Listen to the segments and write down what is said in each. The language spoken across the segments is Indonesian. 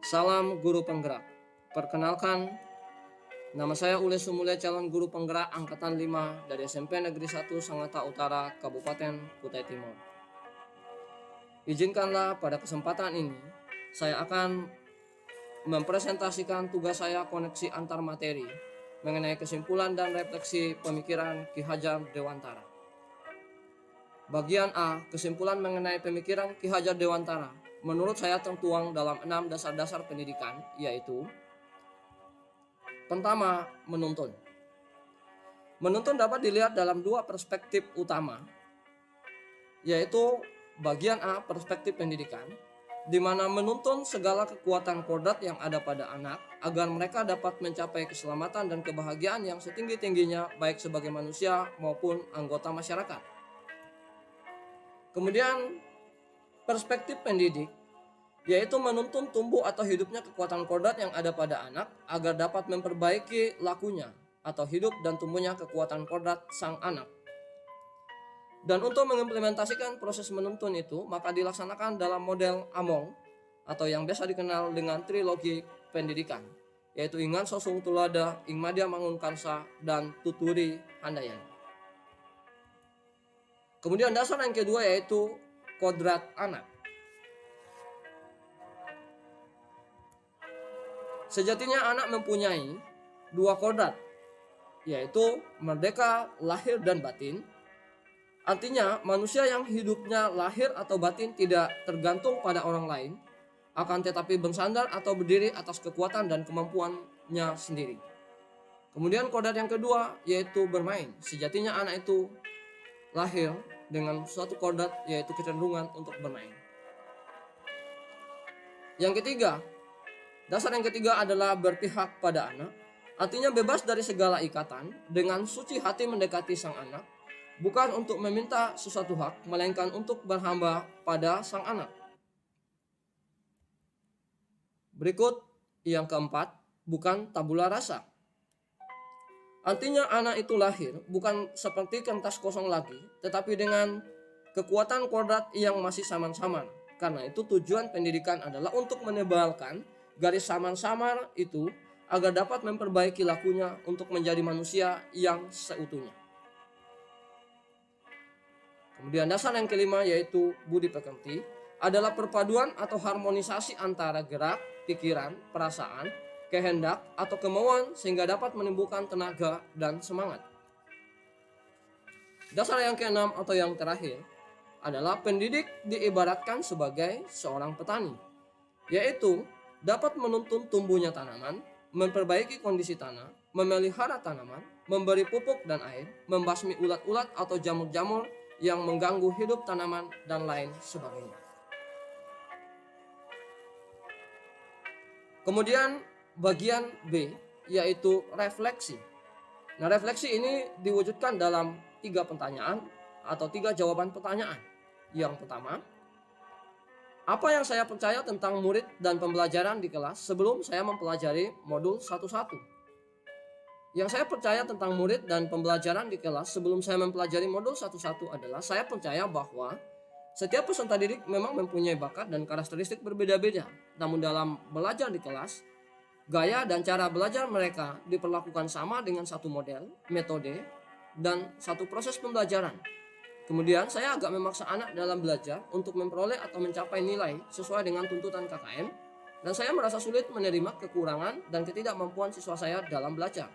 Salam Guru Penggerak. Perkenalkan, nama saya Ule Sumule, calon guru penggerak angkatan 5 dari SMP Negeri 1 Sangatta Utara, Kabupaten Kutai Timur. Izinkanlah pada kesempatan ini saya akan mempresentasikan tugas saya koneksi antar materi mengenai kesimpulan dan refleksi pemikiran Ki Hajar Dewantara. Bagian A, kesimpulan mengenai pemikiran Ki Hajar Dewantara menurut saya tertuang dalam 6 dasar-dasar pendidikan, yaitu: pertama, menuntun. Menuntun dapat dilihat dalam dua perspektif utama, yaitu bagian A, perspektif pendidikan, di mana menuntun segala kekuatan kodrat yang ada pada anak agar mereka dapat mencapai keselamatan dan kebahagiaan yang setinggi-tingginya baik sebagai manusia maupun anggota masyarakat. Kemudian perspektif pendidik, yaitu menuntun tumbuh atau hidupnya kekuatan kodrat yang ada pada anak agar dapat memperbaiki lakunya atau hidup dan tumbuhnya kekuatan kodrat sang anak. Dan untuk mengimplementasikan proses menuntun itu, maka dilaksanakan dalam model Among atau yang biasa dikenal dengan trilogi pendidikan, yaitu Ingan Sosung Tulada, Ingmadia Mangunkarsa, dan Tuturi Handayani. Kemudian dasar yang kedua yaitu kodrat anak. Sejatinya anak mempunyai dua kodrat, yaitu merdeka lahir dan batin. Artinya manusia yang hidupnya lahir atau batin tidak tergantung pada orang lain, akan tetapi bersandar atau berdiri atas kekuatan dan kemampuannya sendiri. Kemudian kodrat yang kedua yaitu bermain. Sejatinya anak itu lahir dengan suatu kodrat, yaitu kecenderungan untuk bermain. Yang ketiga, dasar yang ketiga adalah berpihak pada anak. Artinya bebas dari segala ikatan, dengan suci hati mendekati sang anak, bukan untuk meminta sesuatu hak, melainkan untuk berhamba pada sang anak. Berikut yang keempat, bukan tabula rasa. Artinya anak itu lahir bukan seperti kertas kosong lagi, tetapi dengan kekuatan kodrat yang masih samar-samar. Karena itu tujuan pendidikan adalah untuk menebalkan garis samar-samar itu agar dapat memperbaiki lakunya untuk menjadi manusia yang seutuhnya. Kemudian dasar yang kelima yaitu budi pekerti, adalah perpaduan atau harmonisasi antara gerak, pikiran, perasaan, kehendak atau kemauan sehingga dapat menimbulkan tenaga dan semangat. Dasar yang keenam atau yang terakhir adalah pendidik diibaratkan sebagai seorang petani, yaitu dapat menuntun tumbuhnya tanaman, memperbaiki kondisi tanah, memelihara tanaman, memberi pupuk dan air, membasmi ulat-ulat atau jamur-jamur yang mengganggu hidup tanaman dan lain sebagainya. Kemudian bagian B yaitu refleksi. Nah, refleksi ini diwujudkan dalam 3 pertanyaan atau 3 jawaban pertanyaan. Yang pertama, apa yang saya percaya tentang murid dan pembelajaran di kelas sebelum saya mempelajari modul 1-1? Yang saya percaya tentang murid dan pembelajaran di kelas sebelum saya mempelajari modul 1-1 adalah saya percaya bahwa setiap peserta didik memang mempunyai bakat dan karakteristik berbeda-beda. Namun dalam belajar di kelas, gaya dan cara belajar mereka diperlakukan sama dengan satu model, metode, dan satu proses pembelajaran. Kemudian saya agak memaksa anak dalam belajar untuk memperoleh atau mencapai nilai sesuai dengan tuntutan KKM, dan saya merasa sulit menerima kekurangan dan ketidakmampuan siswa saya dalam belajar.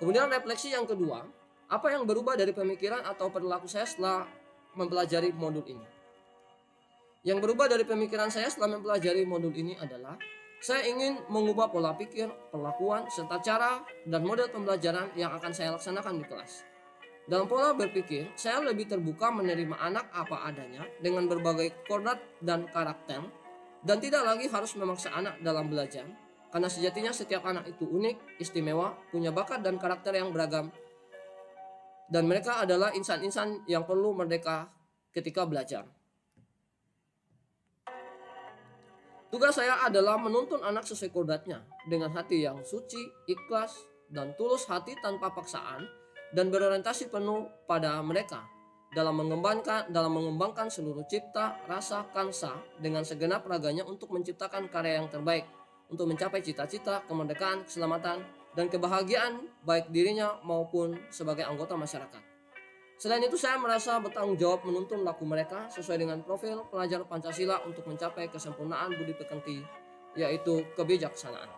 Kemudian refleksi yang kedua, apa yang berubah dari pemikiran atau perilaku saya setelah mempelajari modul ini? Yang berubah dari pemikiran saya setelah mempelajari modul ini adalah saya ingin mengubah pola pikir, perlakuan, serta cara dan model pembelajaran yang akan saya laksanakan di kelas. Dalam pola berpikir, saya lebih terbuka menerima anak apa adanya dengan berbagai kodrat dan karakter, dan tidak lagi harus memaksa anak dalam belajar, karena sejatinya setiap anak itu unik, istimewa, punya bakat dan karakter yang beragam, dan mereka adalah insan-insan yang perlu merdeka ketika belajar. Tugas saya adalah menuntun anak sesuai kodratnya dengan hati yang suci, ikhlas, dan tulus hati tanpa paksaan, dan berorientasi penuh pada mereka. dalam mengembangkan seluruh cipta, rasa, kansa dengan segenap raganya untuk menciptakan karya yang terbaik untuk mencapai cita-cita, kemerdekaan, keselamatan, dan kebahagiaan baik dirinya maupun sebagai anggota masyarakat. Selain itu, saya merasa bertanggung jawab menuntun laku mereka sesuai dengan profil pelajar Pancasila untuk mencapai kesempurnaan budi pekerti, yaitu kebijaksanaan.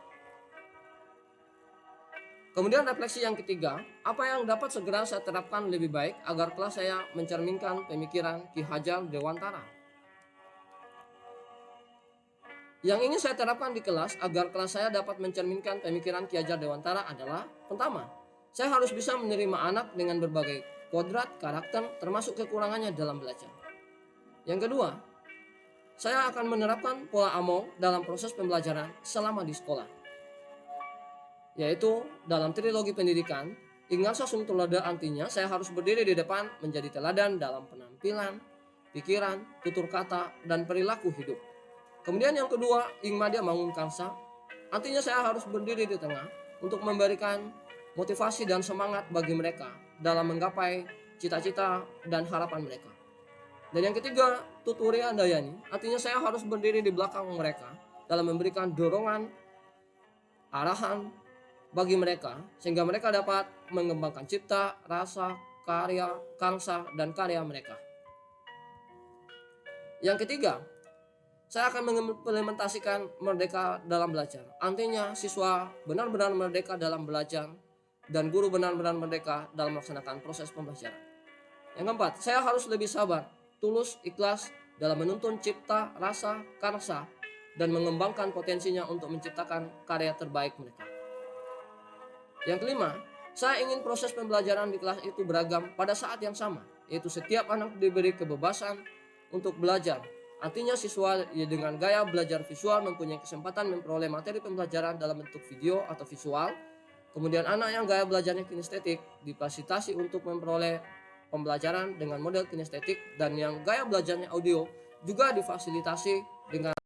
Kemudian refleksi yang ketiga, apa yang dapat segera saya terapkan lebih baik agar kelas saya mencerminkan pemikiran Ki Hajar Dewantara. Yang ingin saya terapkan di kelas agar kelas saya dapat mencerminkan pemikiran Ki Hajar Dewantara adalah: pertama, saya harus bisa menerima anak dengan berbagai kodrat, karakter, termasuk kekurangannya dalam belajar. Yang kedua, saya akan menerapkan pola AMO dalam proses pembelajaran selama di sekolah, yaitu dalam trilogi pendidikan, Ingarsa Sum Tulada, artinya saya harus berdiri di depan menjadi teladan dalam penampilan, pikiran, tutur kata, dan perilaku hidup. Kemudian yang kedua, Ingmadia Mangun Karsa, artinya saya harus berdiri di tengah untuk memberikan motivasi dan semangat bagi mereka dalam menggapai cita-cita dan harapan mereka. Dan yang ketiga, Tuturia Dayani, artinya saya harus berdiri di belakang mereka dalam memberikan dorongan, arahan bagi mereka sehingga mereka dapat mengembangkan cipta, rasa, karya, kansa, dan karya mereka. Yang ketiga, saya akan mengimplementasikan merdeka dalam belajar. Artinya siswa benar-benar merdeka dalam belajar dan guru benar-benar merdeka dalam melaksanakan proses pembelajaran. Yang keempat, saya harus lebih sabar, tulus, ikhlas dalam menuntun cipta, rasa, karsa, dan mengembangkan potensinya untuk menciptakan karya terbaik mereka. Yang kelima, saya ingin proses pembelajaran di kelas itu beragam pada saat yang sama, yaitu setiap anak diberi kebebasan untuk belajar. Artinya siswa dengan gaya belajar visual mempunyai kesempatan memperoleh materi pembelajaran dalam bentuk video atau visual. Kemudian anak yang gaya belajarnya kinestetik difasilitasi untuk memperoleh pembelajaran dengan model kinestetik, dan yang gaya belajarnya audio juga difasilitasi dengan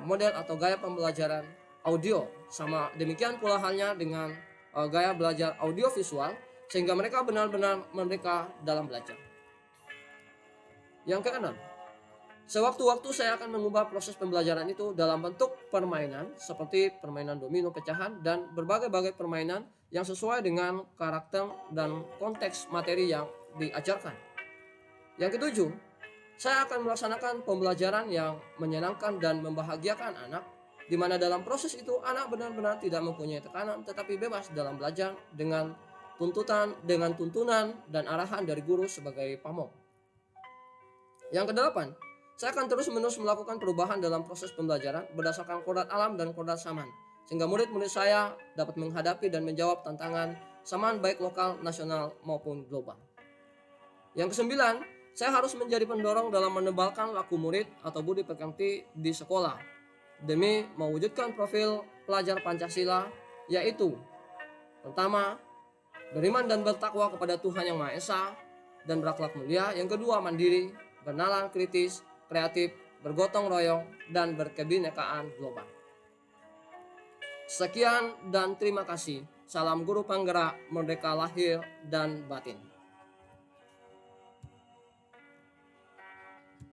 model atau gaya pembelajaran audio. Sama demikian pula halnya dengan gaya belajar audio visual, sehingga mereka benar-benar merdeka dalam belajar. Yang keenam, sewaktu-waktu saya akan mengubah proses pembelajaran itu dalam bentuk permainan seperti permainan domino pecahan dan berbagai-bagai permainan yang sesuai dengan karakter dan konteks materi yang diajarkan. Yang ketujuh, saya akan melaksanakan pembelajaran yang menyenangkan dan membahagiakan anak, di mana dalam proses itu anak benar-benar tidak mempunyai tekanan tetapi bebas dalam belajar dengan tuntunan dan arahan dari guru sebagai pamong. Yang kedelapan, saya akan terus-menerus melakukan perubahan dalam proses pembelajaran berdasarkan kodrat alam dan kodrat saman, sehingga murid-murid saya dapat menghadapi dan menjawab tantangan saman baik lokal, nasional maupun global. Yang kesembilan, saya harus menjadi pendorong dalam menebalkan laku murid atau budi pekerti di sekolah demi mewujudkan profil pelajar Pancasila, yaitu pertama, beriman dan bertakwa kepada Tuhan Yang Maha Esa dan berakhlak mulia. Yang kedua, mandiri, bernalar kritis, kreatif, bergotong royong, dan berkebinekaan global. Sekian dan terima kasih. Salam guru penggerak, merdeka lahir dan batin.